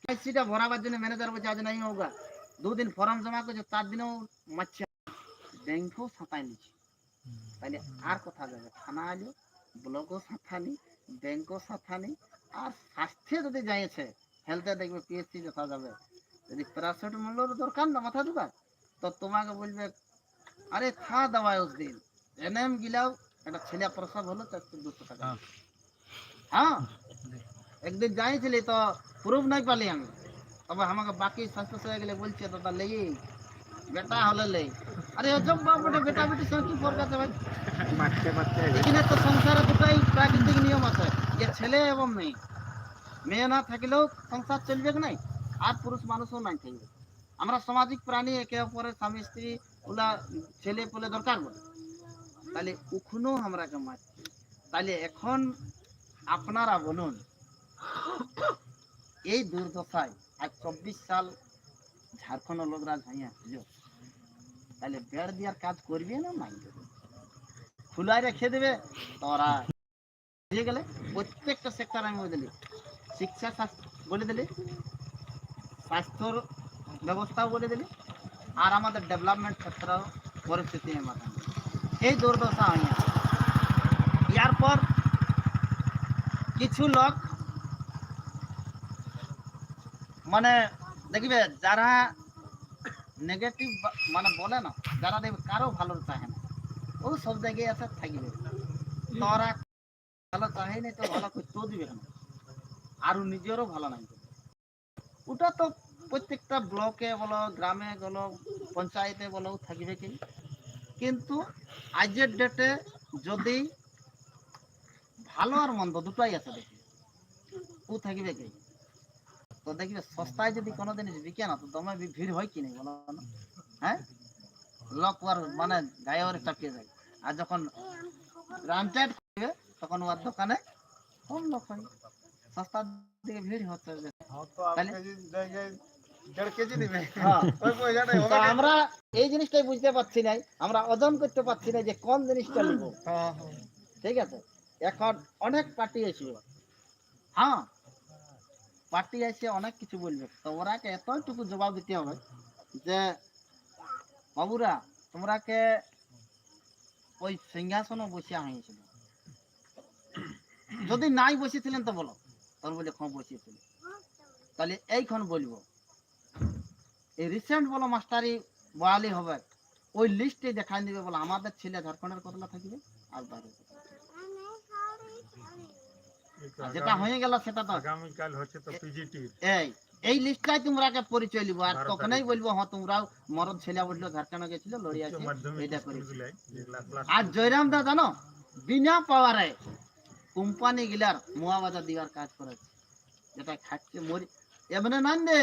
सीटा भराবার জন্য ম্যানেজার বলছে আজ নাই হোগা। 2 दिन ফর্ম জমা করেছে, তার দিনও মাচ্ছা ব্যাংকও ছাপাই নিচ্ছে। তাহলে আর কোথা যাবে? থানা আলো, ব্লকও ছাপানি, ব্যাংকও ছাপানি, আর স্বাস্থ্যে যদি যাইছে হেলথে দেখবে পিএসসি যথা যাবে। যদি প্যারাসিটামলের দরকার না মাথা দুকা, তো তোমাকে বলবে আরে থা দওয়ায় উস দিন এনএম গিলাও একটা ছেলে প্রসব হলো 400-200 টাকা। হ্যাঁ, একদিন যাইছিলি তো প্রুফ নাই পালি আমি, তবে আমাকে বাকি স্বাস্থ্য সেবা গেলে বলছে দাদা লেই বেটা হলে লেই। আরে অজব বাবুটা বেটা বেটি সঙ্গে কি ফরক আছে ভাই? এখানে তো সংসারে দুটাই প্রাকৃতিক নিয়ম আছে, যে ছেলে এবং মেয়ে। মেয়ে না থাকলেও সংসার চলবে কি নাই, আর পুরুষ মানুষও নাই থাকবে। আমরা সামাজিক প্রাণী, একে অপরের স্বামী স্ত্রী ওলা ছেলে পেলে দরকার বলে। তাহলে উখনো আমরাকে মারছে। তাহলে এখন আপনারা বলুন, এই দুর্দশায় আজ 24 সাল ঝাড়খণ্ড লোকরা ঝাইয়া ছিল, তাহলে বেড় দেওয়ার কাজ করবে না নাই করবে? খুলাই রেখে দেবে তোরা দিয়ে গেলে। প্রত্যেকটা সেক্টর আমি বলে দিলি, শিক্ষা বলে দিলি, স্বাস্থ্যর ব্যবস্থাও বলে দিলি, আর আমাদের ডেভেলপমেন্ট ক্ষেত্র পরিস্থিতি মাথা এই দুর্দশা হইয়া। ইয়ার পর কিছু লোক মানে দেখবে যারা নেগেটিভ মানে বলে না, যারা দেখবে কারো ভালো চাহে না, ও সব জায়গায় আছে থাকবে। তোরা ভালো চাহে না তো ভালো করতেও দিবে না, আর নিজেরও ভালো নাই। ওটা তো প্রত্যেকটা ব্লকে বলো, গ্রামে বলো, পঞ্চায়েতে বলো থাকবে কি। কিন্তু আজকের ডেটে যদি ভালো আর মন্দ দুটাই আছে দেখি, ও থাকবে কি। তো দেখবে সস্তায় যদি কোনো জিনিস বিকে না, তো দমে ভিড় হয় কি নেই বলো না? হ্যাঁ, লোক আর মানে গায়ে ওরে চাপিয়ে যায়। আর যখন ব্রান্ডেড করবে তখন ওর দোকানে কম লোক হয়, সস্তার দিকে ভিড় হচ্ছে। আমরা এই জিনিসটাই বুঝতে পারছি না, আমরা ওজন করতে পারছি না যে কোন জিনিসটা নিব। ঠিক আছে, এখন অনেক পার্টি আসবে। হ্যাঁ, পার্টি এসে অনেক কিছু বলবে, তো ওরাকে এতটুকু জবাব দিতে হবে যে বাবুরা তোমরাকে ওই সিংহাসনে বসিয়া হয়েছিল, যদি নাই বসেছিলেন তো বলো। তখন বলে খ বসিয়েছিল। তাহলে এইখন বলবো এই রিসেন্ট বলো মাস্টারি বহালি হবে, ওই লিস্টে দেখাই দিবে বলে আমাদের ছেলে ঝাড়খণ্ডের কতলা থাকবে আর বাইরে যেটা হয়ে গেল সেটা তো আগামীকাল হচ্ছে তো পিজিটি। এই লিস্টটাই তোমরাকে পরিচয় লিব, আর তখনই বলবো হ্যাঁ তোমরাও মরদ ছেলে বললো ঝাড়খণ্ডে গেছিল লড়ি আছে এটা করেছিল। আর জয়রাম দা জানো বিনা পাওয়ারে কোম্পানি গিলার মুয়াবাজা দেওয়ার কাজ করেছে, যেটা খাচ্ছে মরি এমনি নান দে।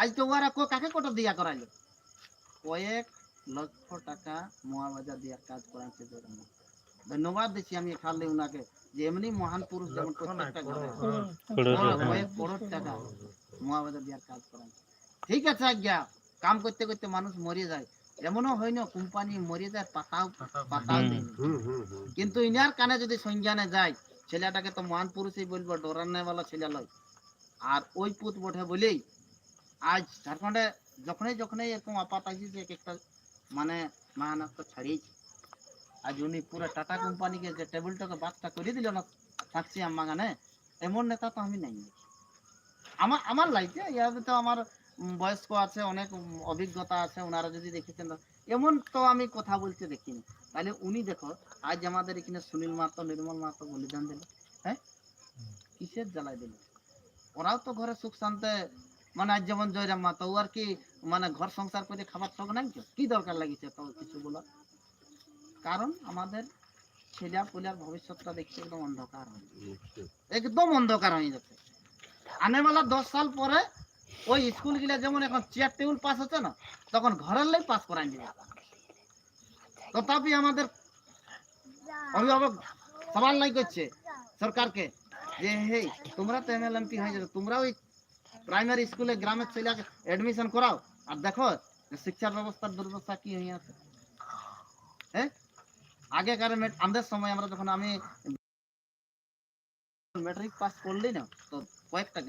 আজ তো ওরা কাকে কত দিয়া করাইলো, কয়েক লক্ষ টাকা মুয়াবাজা দেওয়ার কাজ করাচ্ছে জয়রাম দা। ধন্যবাদ দিচ্ছি আমি খালি উনাকে, যে এমনি মহান পুরুষ যেমন প্রত্যেকটা ঘরে কয়েক করোড় টাকা মুয়াবাজা দেওয়ার কাজ করাচ্ছে। ঠিক আছে আজ্ঞা, কাম করতে করতে মানুষ মরে যায়, এমনও হয় না কোম্পানি মরে যায় পাতাও দেয়, কিন্তু ইনার কানে যদি সংজ্ঞানে যায় ছেলেটাকে তো মহান পুরুষই বলবো, ডরান্নেওয়ালা ছেলে লয়। আর ওই পুত বটে বলেই আজ ঝাড়খণ্ডে যখনই এরকম আপাত আসছে এক একটা মানে মায়ানক্ত ছাড়িয়েছে। আজ উনি পুরো টাটা কোম্পানিকে যে টেবিলটাকে বাদটা করে দিল না থাকছি আমাগানে, এমন নেতা তো আমি নাই। আমার লাইফে ইয়াতে তো আমার বয়স্ক আছে, অনেক অভিজ্ঞতা আছে, ওনারা যদি দেখেছেন এমন তো আমি কথা বলতে দেখিনি। তাহলে উনি দেখো আজ আমাদের এখানে সুনীল মাহাতো, নির্মল মাহাতো বলিদান দিল, হ্যাঁ কিসের জ্বালাই দিল? ওরাও তো ঘরে সুখ শান্তে মানে আজ যেমন জয়রাম মাহাতো, ও আর কি মানে ঘর সংসার করে খাবার শখ নাই, কি দরকার লাগিছে তো কিছু বলার? কারণ আমাদের ছেলে পুলার ভবিষ্যৎটা দেখছে একদম অন্ধকার হয়ে, একদম অন্ধকার হয়ে যাচ্ছে। আনেওয়ালা 10 সাল পরে ওই স্কুল গুলা যেমন এখন চেয়ার টেবিল পাস হচ্ছে না, তখন ঘরের লাই পাস করাই দিবে। তথাপি আমাদের অভিভাবক সবাল নাই করছে সরকারকে যে হে তোমরা তো এমএলএমপি হয়ে যাবে, তোমরা ওই প্রাইমারি স্কুলে গ্রামের ছেলেকে এডমিশন করাও, আর দেখো শিক্ষা ব্যবস্থার দুর্দশা কি হয়ে আছে। হ্যাঁ, আগেকার আমাদের সময় আমরা যখন আমি ম্যাট্রিক পাস করলি না, তো কয়েকটা